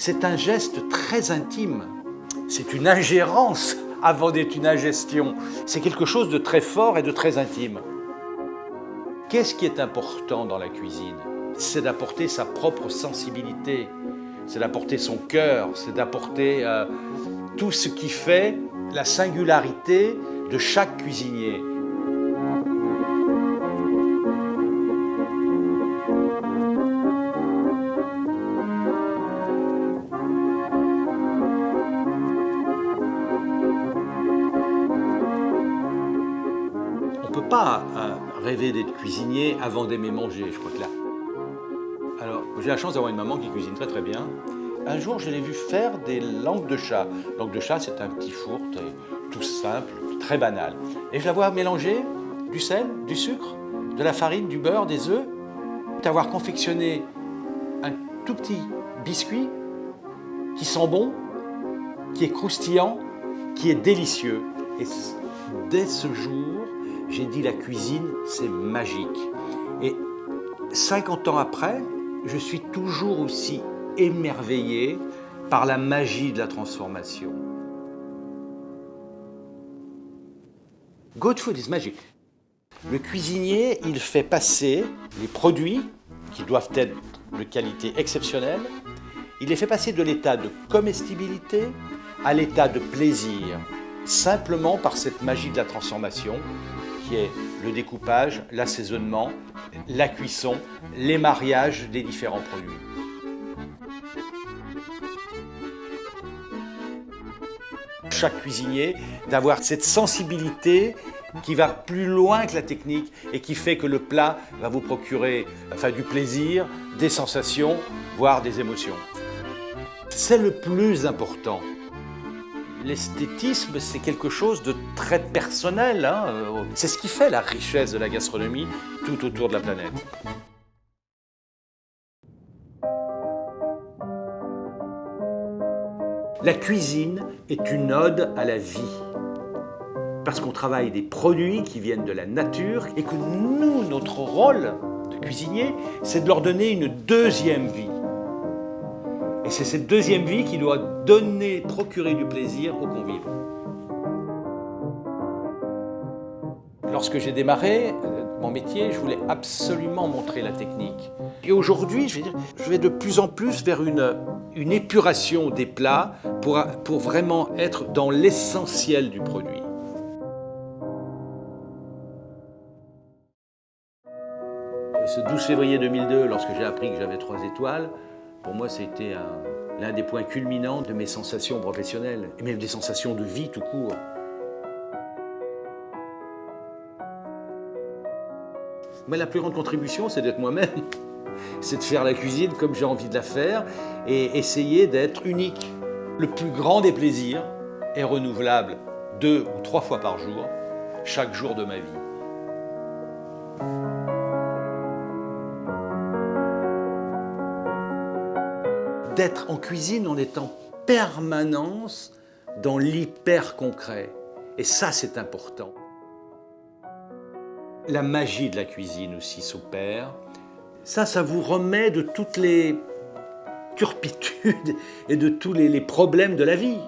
c'est un geste très intime. C'est une ingérence avant d'être une ingestion. C'est quelque chose de très fort et de très intime. Qu'est-ce qui est important dans la cuisine? C'est d'apporter sa propre sensibilité, c'est d'apporter son cœur, c'est d'apporter tout ce qui fait la singularité de chaque cuisinier. On ne peut pas rêver d'être cuisinier avant d'aimer manger, je crois que là. Alors, j'ai la chance d'avoir une maman qui cuisine très très bien. Un jour, je l'ai vue faire des langues de chat. Langue de chat, c'est un petit four tout simple, très banal. Et je la vois mélanger du sel, du sucre, de la farine, du beurre, des œufs, d'avoir confectionné un tout petit biscuit qui sent bon, qui est croustillant, qui est délicieux. Et dès ce jour, j'ai dit la cuisine, c'est magique. Et 50 ans après, je suis toujours aussi émerveillé par la magie de la transformation. Good food is magic. Le cuisinier, il fait passer les produits qui doivent être de qualité exceptionnelle, il les fait passer de l'état de comestibilité à l'état de plaisir, simplement par cette magie de la transformation qui est le découpage, l'assaisonnement, la cuisson, les mariages des différents produits. Chaque cuisinier d'avoir cette sensibilité qui va plus loin que la technique et qui fait que le plat va vous procurer du plaisir, des sensations, voire des émotions. C'est le plus important. L'esthétisme, c'est quelque chose de très personnel. C'est ce qui fait la richesse de la gastronomie tout autour de la planète. La cuisine est une ode à la vie. Parce qu'on travaille des produits qui viennent de la nature et que nous, notre rôle de cuisinier, c'est de leur donner une deuxième vie. Et c'est cette deuxième vie qui doit procurer du plaisir aux convives. Lorsque j'ai démarré mon métier, je voulais absolument montrer la technique. Et aujourd'hui, je vais de plus en plus vers une épuration des plats pour vraiment être dans l'essentiel du produit. Ce 12 février 2002, lorsque j'ai appris que j'avais 3 étoiles, pour moi, c'était l'un des points culminants de mes sensations professionnelles, et même des sensations de vie tout court. Mais la plus grande contribution, c'est d'être moi-même. C'est de faire la cuisine comme j'ai envie de la faire et essayer d'être unique. Le plus grand des plaisirs est renouvelable 2 ou 3 fois par jour, chaque jour de ma vie. D'être en cuisine, on est en permanence dans l'hyper-concret. Et ça, c'est important. La magie de la cuisine aussi s'opère. Ça vous remet de toutes les turpitudes et de tous les problèmes de la vie.